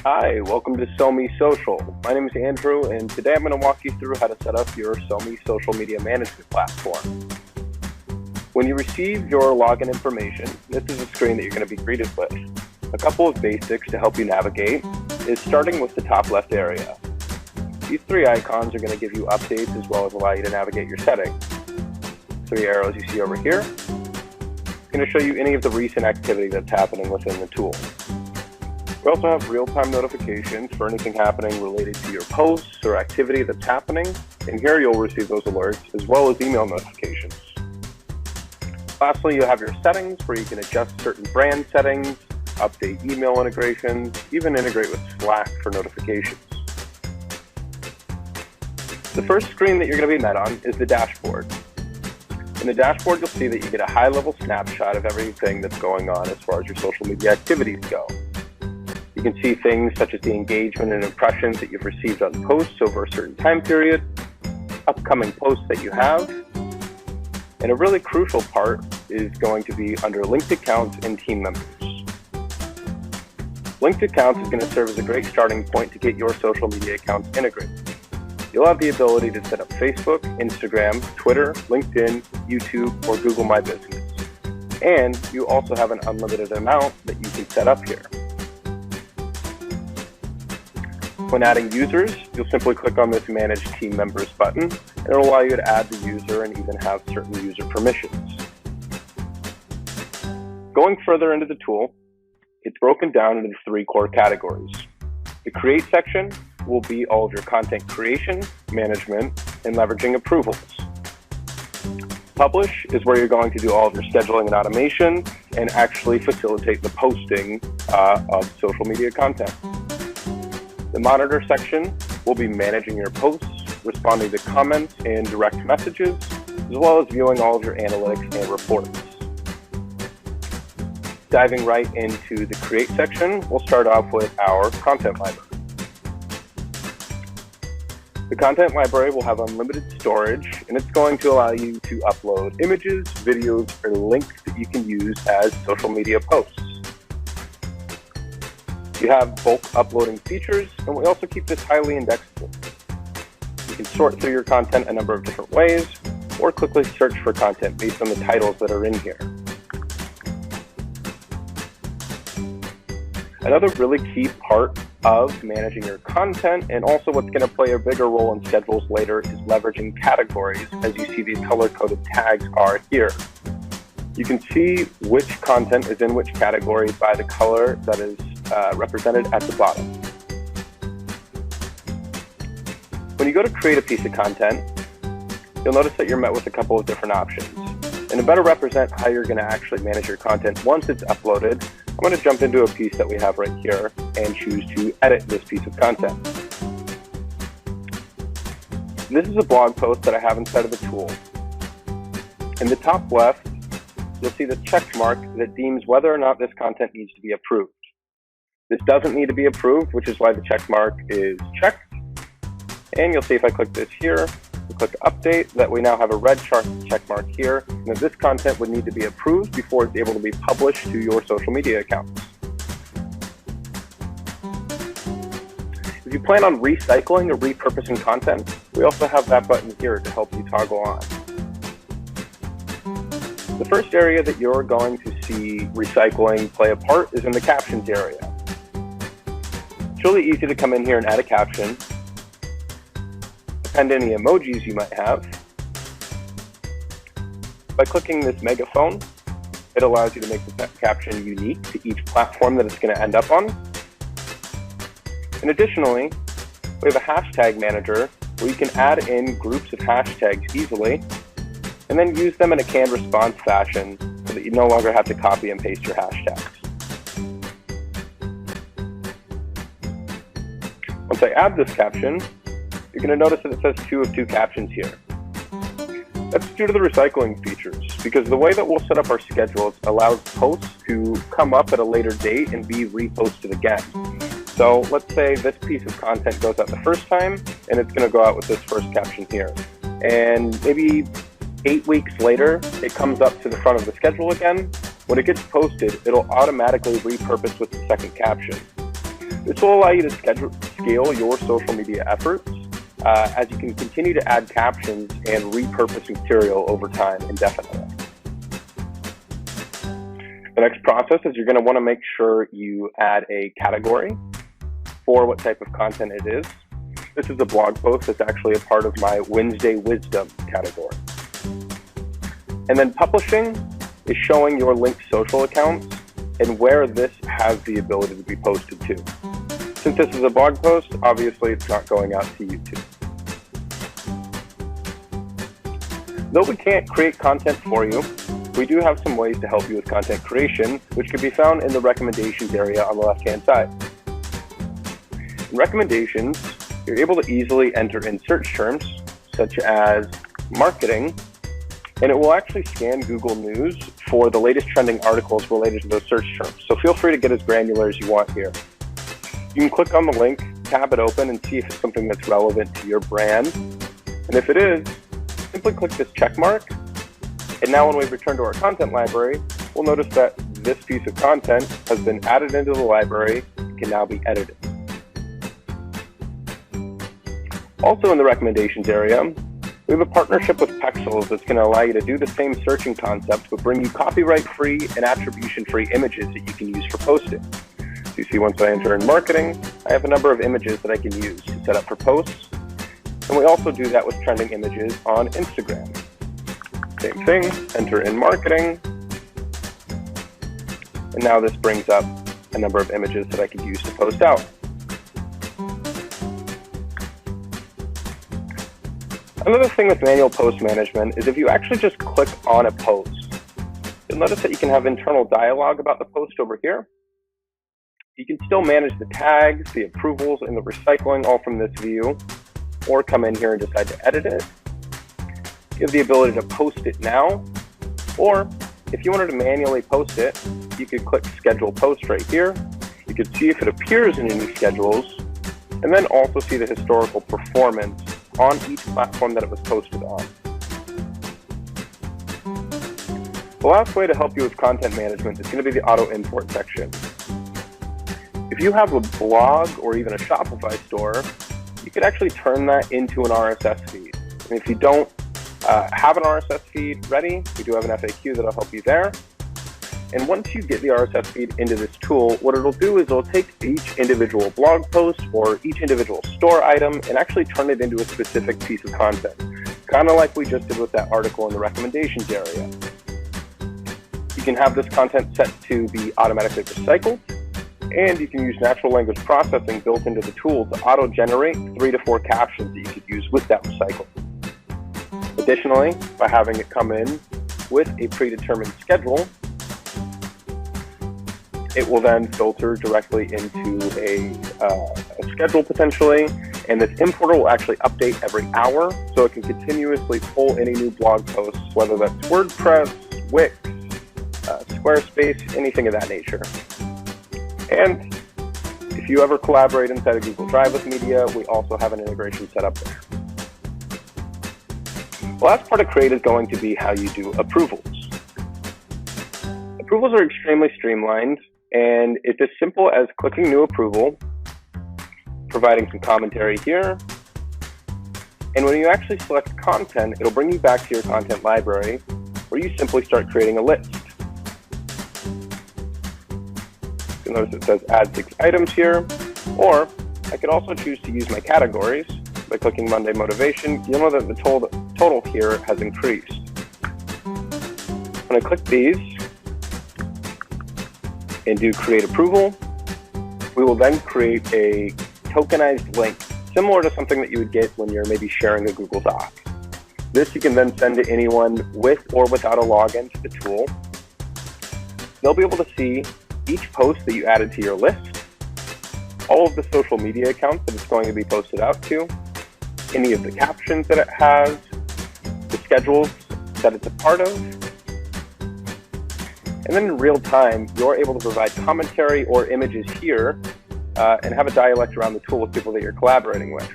Hi, welcome to SoMee Social. My name is Andrew, and today I'm going to walk you through how to set up your SoMee social media management platform. When you receive your login information, this is a screen that you're going to be greeted with. A couple of basics to help you navigate is starting with the top left area. These three icons are going to give you updates as well as allow you to navigate your settings. Three arrows you see over here are going to show you any of the recent activity that's happening within the tool. We also have real-time notifications for anything happening related to your posts or activity that's happening, and here you'll receive those alerts as well as email notifications. Lastly, you have your settings where you can adjust certain brand settings, update email integrations, even integrate with Slack for notifications. The first screen that you're going to be met on is the dashboard. In the dashboard, you'll see that you get a high-level snapshot of everything that's going on as far as your social media activities go. You can see things such as the engagement and impressions that you've received on posts over a certain time period, upcoming posts that you have, and a really crucial part is going to be under linked accounts and team members. Linked accounts is going to serve as a great starting point to get your social media accounts integrated. You'll have the ability to set up Facebook, Instagram, Twitter, LinkedIn, YouTube, or Google My Business. And you also have an unlimited amount that you can set up here. When adding users, you'll simply click on this Manage Team Members button, and it'll allow you to add the user and even have certain user permissions. Going further into the tool, it's broken down into three core categories. The Create section will be all of your content creation, management, and leveraging approvals. Publish is where you're going to do all of your scheduling and automation and actually facilitate the posting of social media content. The Monitor section will be managing your posts, responding to comments and direct messages, as well as viewing all of your analytics and reports. Diving right into the Create section, we'll start off with our content library. The content library will have unlimited storage, and it's going to allow you to upload images, videos, or links that you can use as social media posts. You have bulk uploading features, and we also keep this highly indexable. You can sort through your content a number of different ways, or quickly search for content based on the titles that are in here. Another really key part of managing your content, and also what's going to play a bigger role in schedules later, is leveraging categories, as you see these color-coded tags are here. You can see which content is in which category by the color that is represented at the bottom. When you go to create a piece of content, you'll notice that you're met with a couple of different options. And to better represent how you're going to actually manage your content once it's uploaded, I'm going to jump into a piece that we have right here and choose to edit this piece of content. This is a blog post that I have inside of the tool. In the top left, you'll see the check mark that deems whether or not this content needs to be approved. This doesn't need to be approved, which is why the check mark is checked. And you'll see if I click this here, we click update, that we now have a red check mark here, and that this content would need to be approved before it's able to be published to your social media accounts. If you plan on recycling or repurposing content, we also have that button here to help you toggle on. The first area that you're going to see recycling play a part is in the captions area. It's really easy to come in here and add a caption, append any emojis you might have. By clicking this megaphone, it allows you to make the caption unique to each platform that it's going to end up on. And additionally, we have a hashtag manager where you can add in groups of hashtags easily and then use them in a canned response fashion so that you no longer have to copy and paste your hashtags. Once I add this caption, you're going to notice that it says 2 of 2 captions here. That's due to the recycling features, because the way that we'll set up our schedules allows posts to come up at a later date and be reposted again. So let's say this piece of content goes out the first time, and it's going to go out with this first caption here. And maybe 8 weeks later, it comes up to the front of the schedule again. When it gets posted, it'll automatically repurpose with the second caption. This will allow you to scale your social media efforts as you can continue to add captions and repurpose material over time indefinitely. The next process is you're going to want to make sure you add a category for what type of content it is. This is a blog post that's actually a part of my Wednesday Wisdom category. And then publishing is showing your linked social accounts and where this has the ability to be posted to. Since this is a blog post, obviously it's not going out to YouTube. Though we can't create content for you, we do have some ways to help you with content creation, which can be found in the recommendations area on the left-hand side. In recommendations, you're able to easily enter in search terms, such as marketing, and it will actually scan Google News for the latest trending articles related to those search terms. So feel free to get as granular as you want here. You can click on the link, tab it open, and see if it's something that's relevant to your brand. And if it is, simply click this check mark. And now when we return to our content library, we'll notice that this piece of content has been added into the library and can now be edited. Also in the recommendations area, we have a partnership with Pexels that's going to allow you to do the same searching concept, but bring you copyright-free and attribution-free images that you can use for posting. So you see once I enter in marketing, I have a number of images that I can use to set up for posts. And we also do that with trending images on Instagram. Same thing, enter in marketing. And now this brings up a number of images that I could use to post out. Another thing with manual post management is if you actually just click on a post, you'll notice that you can have internal dialogue about the post over here. You can still manage the tags, the approvals, and the recycling all from this view, or come in here and decide to edit it. You have the ability to post it now, or if you wanted to manually post it, you could click Schedule Post right here. You could see if it appears in any schedules, and then also see the historical performance on each platform that it was posted on. The last way to help you with content management is going to be the auto import section. If you have a blog or even a Shopify store, you could actually turn that into an RSS feed. And if you don't have an RSS feed ready, we do have an FAQ that'll help you there. And once you get the RSS feed into this tool, what it'll do is it'll take each individual blog post or each individual store item and actually turn it into a specific piece of content, kind of like we just did with that article in the recommendations area. You can have this content set to be automatically recycled, and you can use natural language processing built into the tool to auto-generate 3 to 4 captions that you could use with that recycle. Additionally, by having it come in with a predetermined schedule, it will then filter directly into a schedule potentially, and this importer will actually update every hour, so it can continuously pull any new blog posts, whether that's WordPress, Wix, Squarespace, anything of that nature. And if you ever collaborate inside of Google Drive with media, we also have an integration set up there. The last part of Create is going to be how you do approvals. Approvals are extremely streamlined, and it's as simple as clicking New Approval, providing some commentary here, and when you actually select content, it'll bring you back to your content library, where you simply start creating a list. You'll notice it says Add 6 items here, or I could also choose to use my categories. By clicking Monday Motivation, you'll know that the total here has increased. When I click these, and do Create Approval, we will then create a tokenized link, similar to something that you would get when you're maybe sharing a Google Doc. This you can then send to anyone with or without a login to the tool. They'll be able to see each post that you added to your list, all of the social media accounts that it's going to be posted out to, any of the captions that it has, the schedules that it's a part of, and then in real time, you're able to provide commentary or images here and have a dialect around the tool with people that you're collaborating with.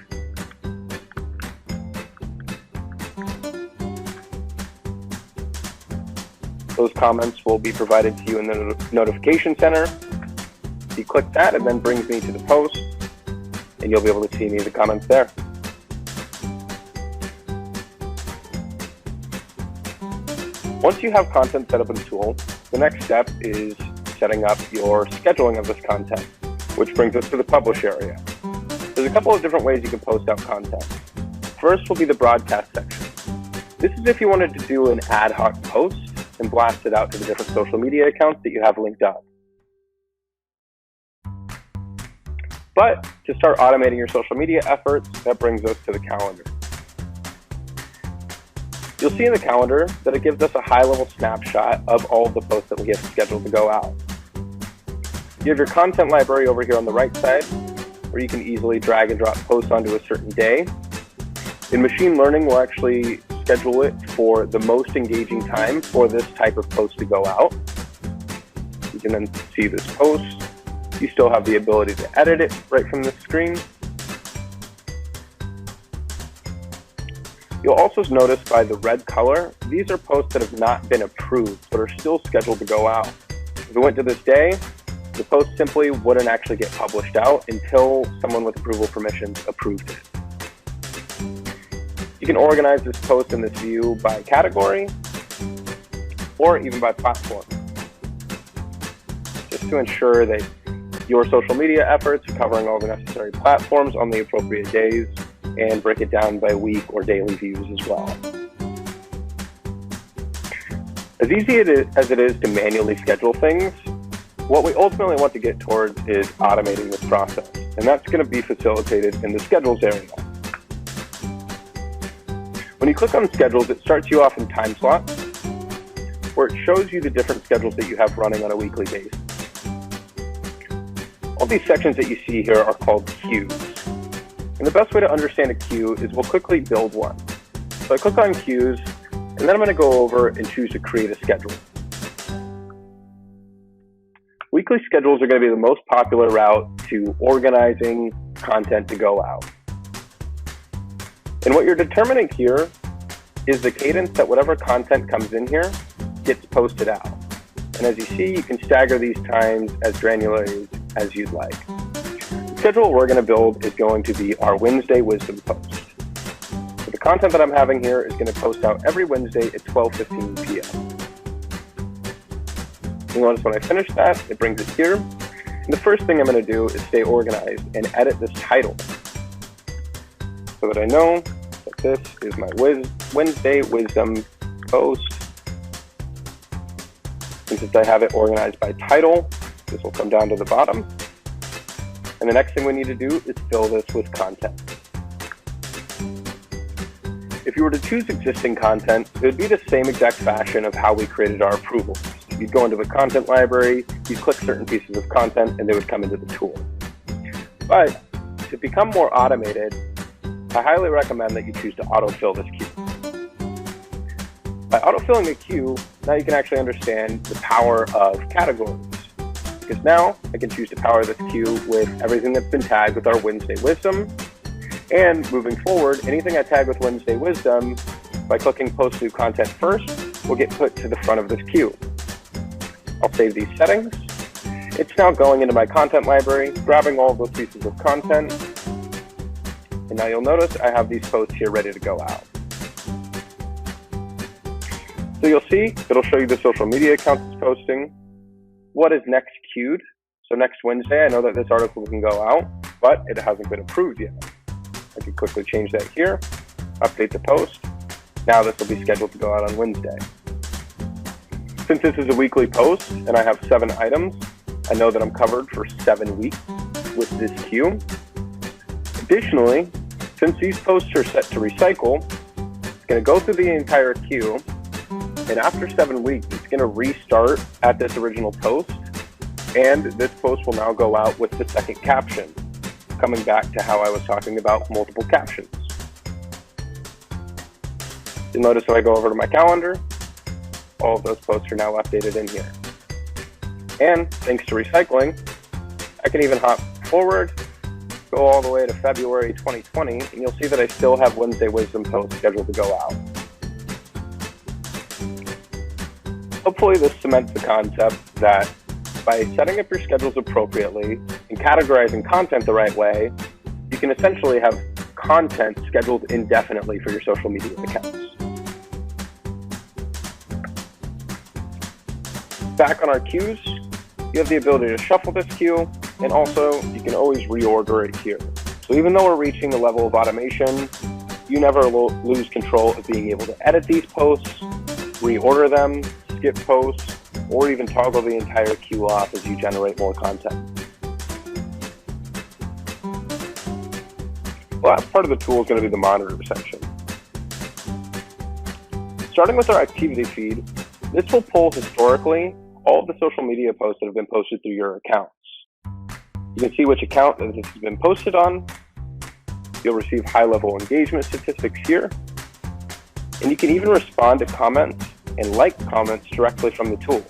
Those comments will be provided to you in the notification center. You click that, and then brings me to the post, and you'll be able to see any of the comments there. Once you have content set up in the tool, the next step is setting up your scheduling of this content, which brings us to the publish area. There's a couple of different ways you can post out content. First will be the broadcast section. This is if you wanted to do an ad hoc post and blast it out to the different social media accounts that you have linked up. But to start automating your social media efforts, that brings us to the calendar. You'll see in the calendar that it gives us a high-level snapshot of all of the posts that we have scheduled to go out. You have your content library over here on the right side, where you can easily drag and drop posts onto a certain day. In machine learning, we'll actually schedule it for the most engaging time for this type of post to go out. You can then see this post. You still have the ability to edit it right from the screen. You'll also notice by the red color, these are posts that have not been approved, but are still scheduled to go out. If we went to this day, the post simply wouldn't actually get published out until someone with approval permissions approved it. You can organize this post in this view by category or even by platform, just to ensure that your social media efforts are covering all the necessary platforms on the appropriate days, and break it down by week or daily views as well. As easy as it is to manually schedule things, what we ultimately want to get towards is automating this process, and that's going to be facilitated in the schedules area. When you click on schedules, it starts you off in time slots, where it shows you the different schedules that you have running on a weekly basis. All these sections that you see here are called queues. And the best way to understand a queue is we'll quickly build one. So I click on queues, and then I'm going to go over and choose to create a schedule. Weekly schedules are going to be the most popular route to organizing content to go out. And what you're determining here is the cadence that whatever content comes in here gets posted out. And as you see, you can stagger these times as granularly as you'd like. The schedule we're going to build is going to be our Wednesday Wisdom post. So the content that I'm having here is going to post out every Wednesday at 12:15 p.m. You notice when I finish that, it brings it here. And the first thing I'm going to do is stay organized and edit this title so that I know that this is my Wednesday Wisdom post. And since I have it organized by title, this will come down to the bottom. And the next thing we need to do is fill this with content. If you were to choose existing content, it would be the same exact fashion of how we created our approvals. You'd go into the content library, you'd click certain pieces of content, and they would come into the tool. But to become more automated, I highly recommend that you choose to autofill this queue. By autofilling the queue, now you can actually understand the power of categories. Because now I can choose to power this queue with everything that's been tagged with our Wednesday Wisdom. And moving forward, anything I tag with Wednesday Wisdom, by clicking Post New Content first, will get put to the front of this queue. I'll save these settings. It's now going into my content library, grabbing all of those pieces of content. And now you'll notice I have these posts here ready to go out. So you'll see, it'll show you the social media accounts it's posting, what is next queued. So next Wednesday, I know that this article can go out, but it hasn't been approved yet. I can quickly change that here, update the post. Now this will be scheduled to go out on Wednesday. Since this is a weekly post and I have 7 items, I know that I'm covered for 7 weeks with this queue. Additionally, since these posts are set to recycle, it's going to go through the entire queue, and after 7 weeks, it's going to restart at this original post, and this post will now go out with the second caption, coming back to how I was talking about multiple captions. You'll notice if I go over to my calendar, all of those posts are now updated in here. And thanks to recycling, I can even hop forward, go all the way to February 2020, and you'll see that I still have Wednesday Wisdom posts scheduled to go out. Hopefully this cements the concept that by setting up your schedules appropriately and categorizing content the right way, you can essentially have content scheduled indefinitely for your social media accounts. Back on our queues, you have the ability to shuffle this queue, and also you can always reorder it here. So even though we're reaching a level of automation, you never lose control of being able to edit these posts, reorder them, skip posts, or even toggle the entire queue off as you generate more content. The last part of the tool is going to be the monitor section. Starting with our activity feed, this will pull historically all of the social media posts that have been posted through your accounts. You can see which account that this has been posted on. You'll receive high-level engagement statistics here. And you can even respond to comments and like comments directly from the tool.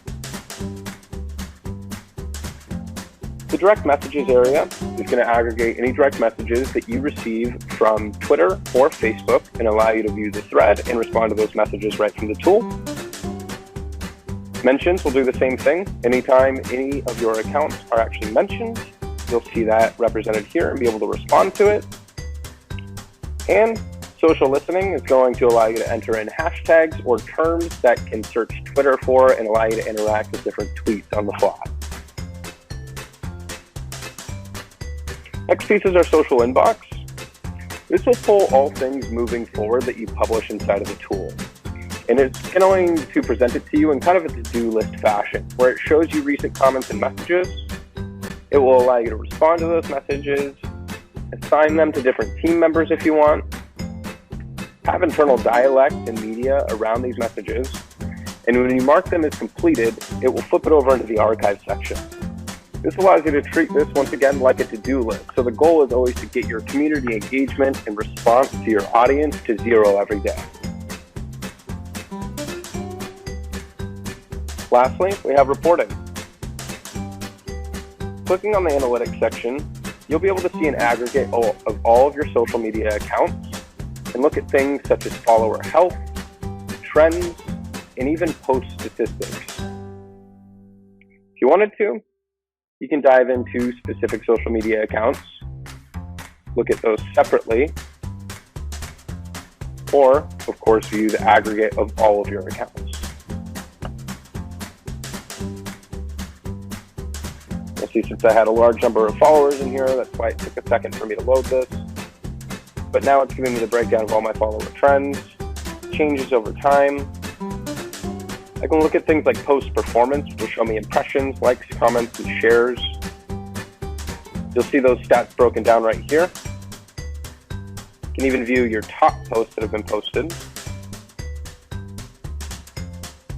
The direct messages area is going to aggregate any direct messages that you receive from Twitter or Facebook and allow you to view the thread and respond to those messages right from the tool. Mentions will do the same thing. Anytime any of your accounts are actually mentioned, you'll see that represented here and be able to respond to it. And social listening is going to allow you to enter in hashtags or terms that can search Twitter for and allow you to interact with different tweets on the fly. Next piece is our social inbox. This will pull all things moving forward that you publish inside of the tool. And it's going to present it to you in kind of a to-do list fashion, where it shows you recent comments and messages. It will allow you to respond to those messages, assign them to different team members if you want, have internal dialect and media around these messages, and when you mark them as completed, it will flip it over into the archive section. This allows you to treat this, once again, like a to-do list. So the goal is always to get your community engagement and response to your audience to 0 every day. Lastly, we have reporting. Clicking on the analytics section, you'll be able to see an aggregate of all of your social media accounts and look at things such as follower health, trends, and even post statistics. If you wanted to, you can dive into specific social media accounts, look at those separately, or, of course, view the aggregate of all of your accounts. You'll see since I had a large number of followers in here, that's why it took a second for me to load this. But now it's giving me the breakdown of all my follower trends, changes over time. I can look at things like post performance, which will show me impressions, likes, comments, and shares. You'll see those stats broken down right here. You can even view your top posts that have been posted.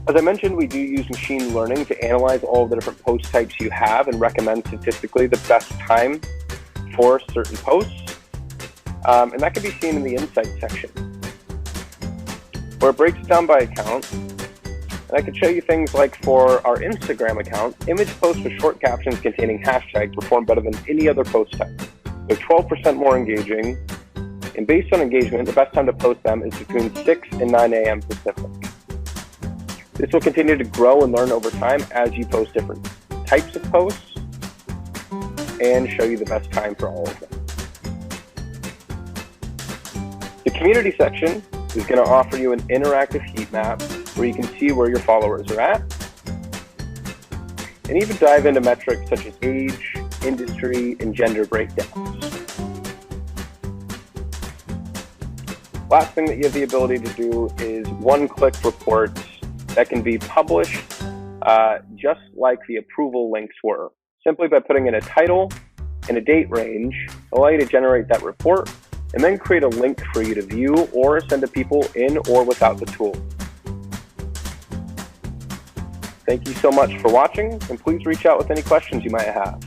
As I mentioned, we do use machine learning to analyze all the different post types you have and recommend statistically the best time for certain posts. And that can be seen in the insights section, where it breaks it down by account. And I can show you things like for our Instagram account, image posts with short captions containing hashtags perform better than any other post type. They're 12% more engaging, and based on engagement, the best time to post them is between 6 and 9 a.m. Pacific. This will continue to grow and learn over time as you post different types of posts and show you the best time for all of them. The community section is going to offer you an interactive heat map where you can see where your followers are at, and even dive into metrics such as age, industry, and gender breakdowns. Last thing that you have the ability to do is one-click reports that can be published just like the approval links were. Simply by putting in a title and a date range, allow you to generate that report, and then create a link for you to view or send to people in or without the tool. Thank you so much for watching, and please reach out with any questions you might have.